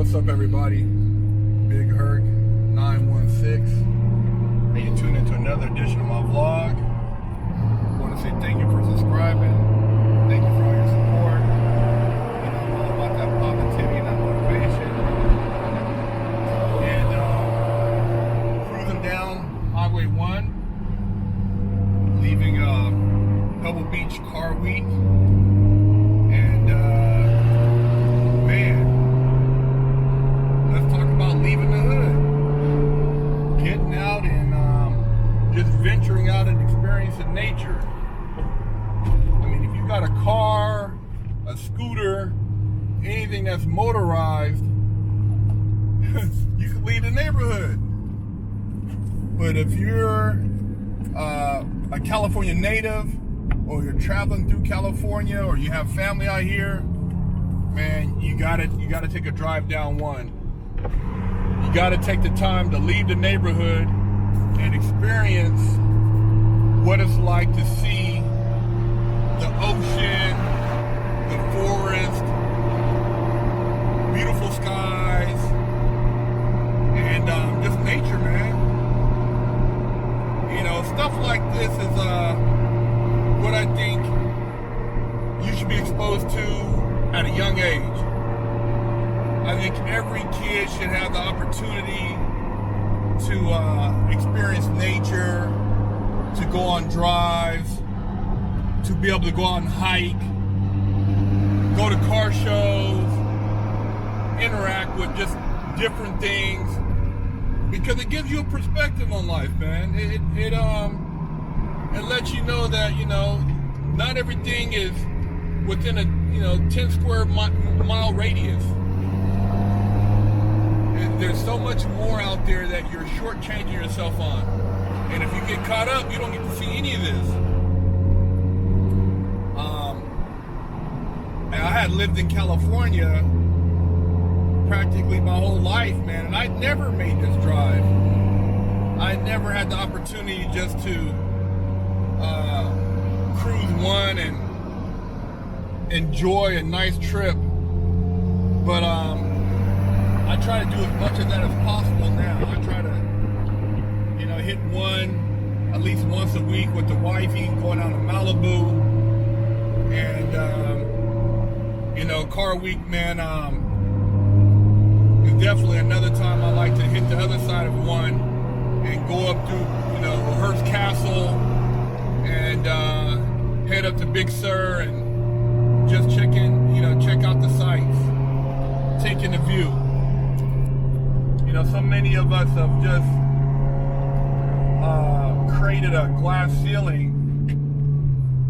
What's up, everybody? Big Herc 916. Hey, you tuned into another edition of my vlog. I want to say thank you for subscribing. Thank you for all your support. You know, I'm all about that positivity and that motivation. And cruising down Highway 1, leaving Pebble Beach Car Week. And man, let's talk about leaving the hood, getting out and just venturing out and experiencing nature. I mean, if you got a car, a scooter, anything that's motorized, you can leave the neighborhood. But if you're a California native, or you're traveling through California, or you have family out here, man, you gotta take a drive down one. You gotta take the time to leave the neighborhood and experience what it's like to see the ocean, the forest, beautiful skies, and just nature, man. You know, stuff like this is what I think you should be exposed to at a young age. I think every kid should have the opportunity to experience nature, to go on drives, to be able to go out and hike, go to car shows, interact with just different things, because it gives you a perspective on life, man. It lets you know that, you know, not everything is within a 10 square mile radius. There's so much more out there that you're shortchanging yourself on. And if you get caught up, you don't get to see any of this. And I had lived in California practically my whole life, man, and I'd never made this drive. I never had the opportunity just to cruise one and enjoy a nice trip. But I try to do as much of that as possible now. I try to, hit one at least once a week with the wifey, going out to Malibu. And, car week, man, is definitely another time I like to hit the other side of one and go up through, Hearst Castle and head up to Big Sur and just check out the sights, taking the view. So many of us have just created a glass ceiling,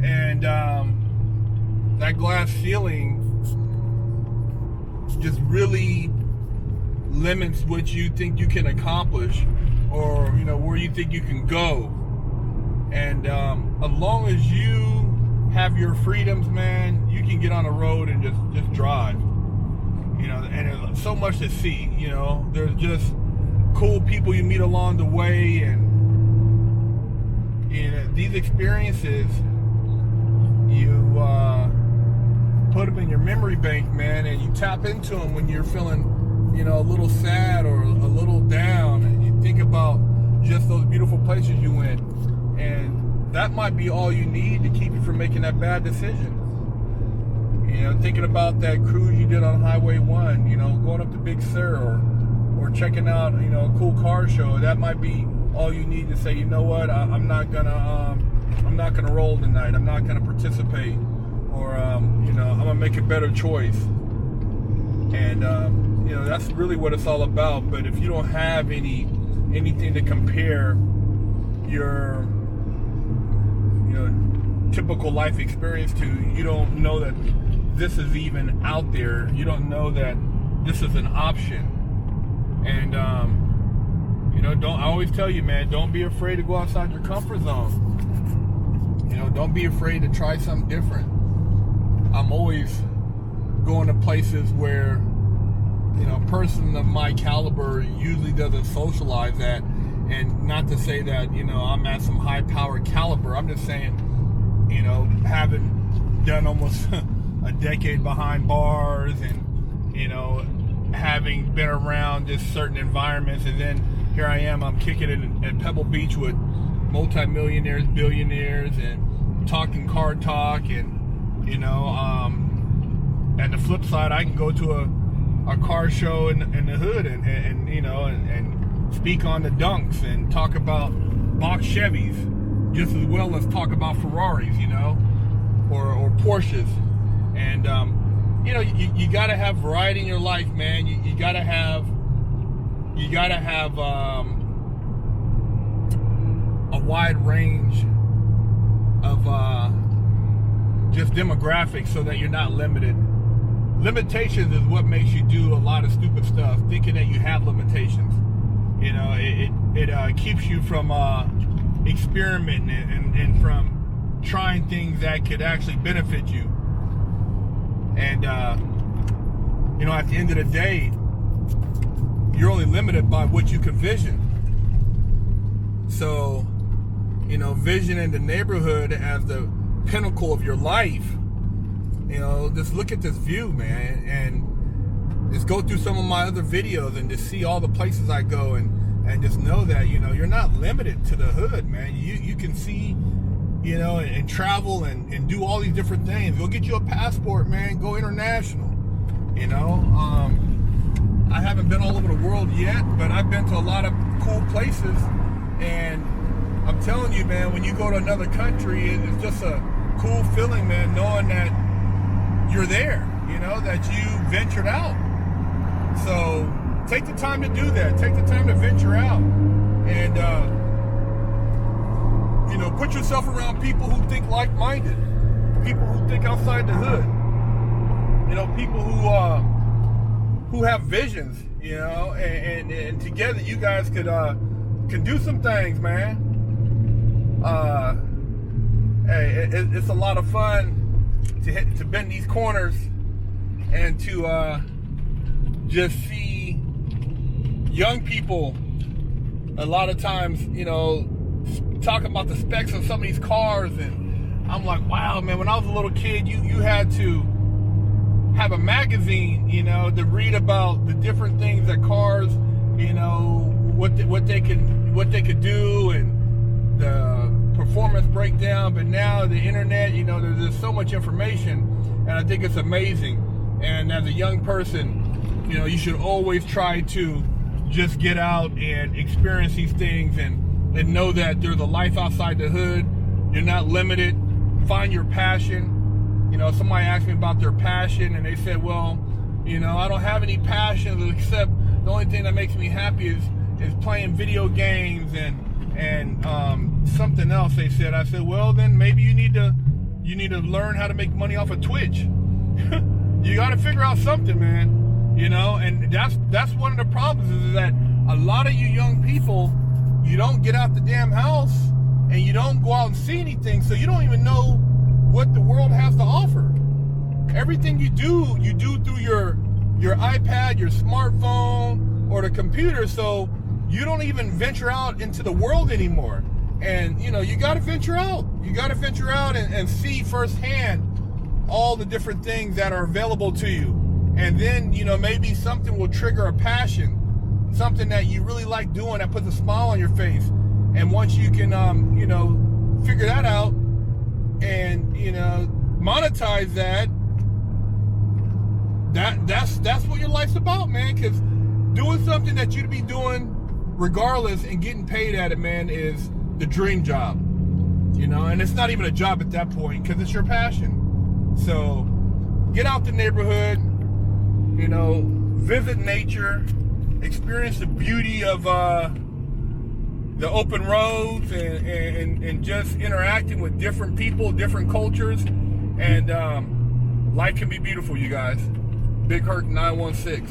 and that glass ceiling just really limits what you think you can accomplish, or where you think you can go. And as long as you have your freedoms, man, you can get on the road and just drive. And there's so much to see. There's just cool people you meet along the way, and these experiences, you put them in your memory bank, man, and you tap into them when you're feeling, a little sad or a little down, and you think about just those beautiful places you went, and that might be all you need to keep you from making that bad decision. Thinking about that cruise you did on Highway 1, going up to Big Sur, or checking out, a cool car show. That might be all you need to say, you know what, I'm not gonna roll tonight. I'm not gonna participate, or I'm gonna make a better choice. And that's really what it's all about. But if you don't have anything to compare your typical life experience to, you don't know that this is even out there. You don't know that this is an option. And I always tell you, man, don't be afraid to go outside your comfort zone. Don't be afraid to try something different. I'm always going to places where a person of my caliber usually doesn't socialize at. And not to say that I'm at some high power caliber. I'm just saying, having done almost a decade behind bars, and having having been around just certain environments, and then here I am, I'm kicking it at Pebble Beach with multimillionaires, billionaires, and talking car talk, and at the flip side, I can go to a car show in the hood and speak on the dunks and talk about box Chevys just as well as talk about Ferraris, or Porsches. And you got to have variety in your life, man. You got to have a wide range of just demographics so that you're not limited. Limitations is what makes you do a lot of stupid stuff, thinking that you have limitations. It keeps you from experimenting and from trying things that could actually benefit you. And at the end of the day, you're only limited by what you can vision. So, visioning the neighborhood as the pinnacle of your life, just look at this view, man, and just go through some of my other videos and just see all the places I go, and just know that, you're not limited to the hood, man. You can see, and travel and do all these different things. Go get you a passport, man. Go international. I haven't been all over the world yet, but I've been to a lot of cool places. And I'm telling you, man, when you go to another country, it's just a cool feeling, man, knowing that you're there, that you ventured out. So take the time to do that. Take the time to venture out. And, put yourself around people who think like-minded, people who think outside the hood, people who have visions, and together you guys can do some things, man. Hey, it's a lot of fun to bend these corners and to just see young people a lot of times, talking about the specs of some of these cars, and I'm like, wow, man, when I was a little kid, you had to have a magazine, to read about the different things that cars, what they could do, and the performance breakdown. But now the internet, there's so much information, and I think it's amazing. And as a young person, you should always try to just get out and experience these things, and know that there's a life outside the hood. You're not limited. Find your passion. Somebody asked me about their passion, and they said, well, I don't have any passions except the only thing that makes me happy is playing video games and something else, they said. I said, well, then maybe you need to learn how to make money off of Twitch. You got to figure out something, man. And that's one of the problems, is that a lot of you young people, you don't get out the damn house, and you don't go out and see anything, so you don't even know what the world has to offer. Everything you do through your iPad, your smartphone, or the computer, so you don't even venture out into the world anymore. And you got to venture out. You got to venture out and see firsthand all the different things that are available to you. And then maybe something will trigger a passion, something that you really like doing that puts a smile on your face. And once you can figure that out and monetize that's what your life's about, man. Because doing something that you'd be doing regardless and getting paid at it, man, is the dream job. And it's not even a job at that point, because it's your passion. So get out the neighborhood, visit nature, experience the beauty of the open roads, and just interacting with different people, different cultures. And life can be beautiful, you guys. Big Herc 916.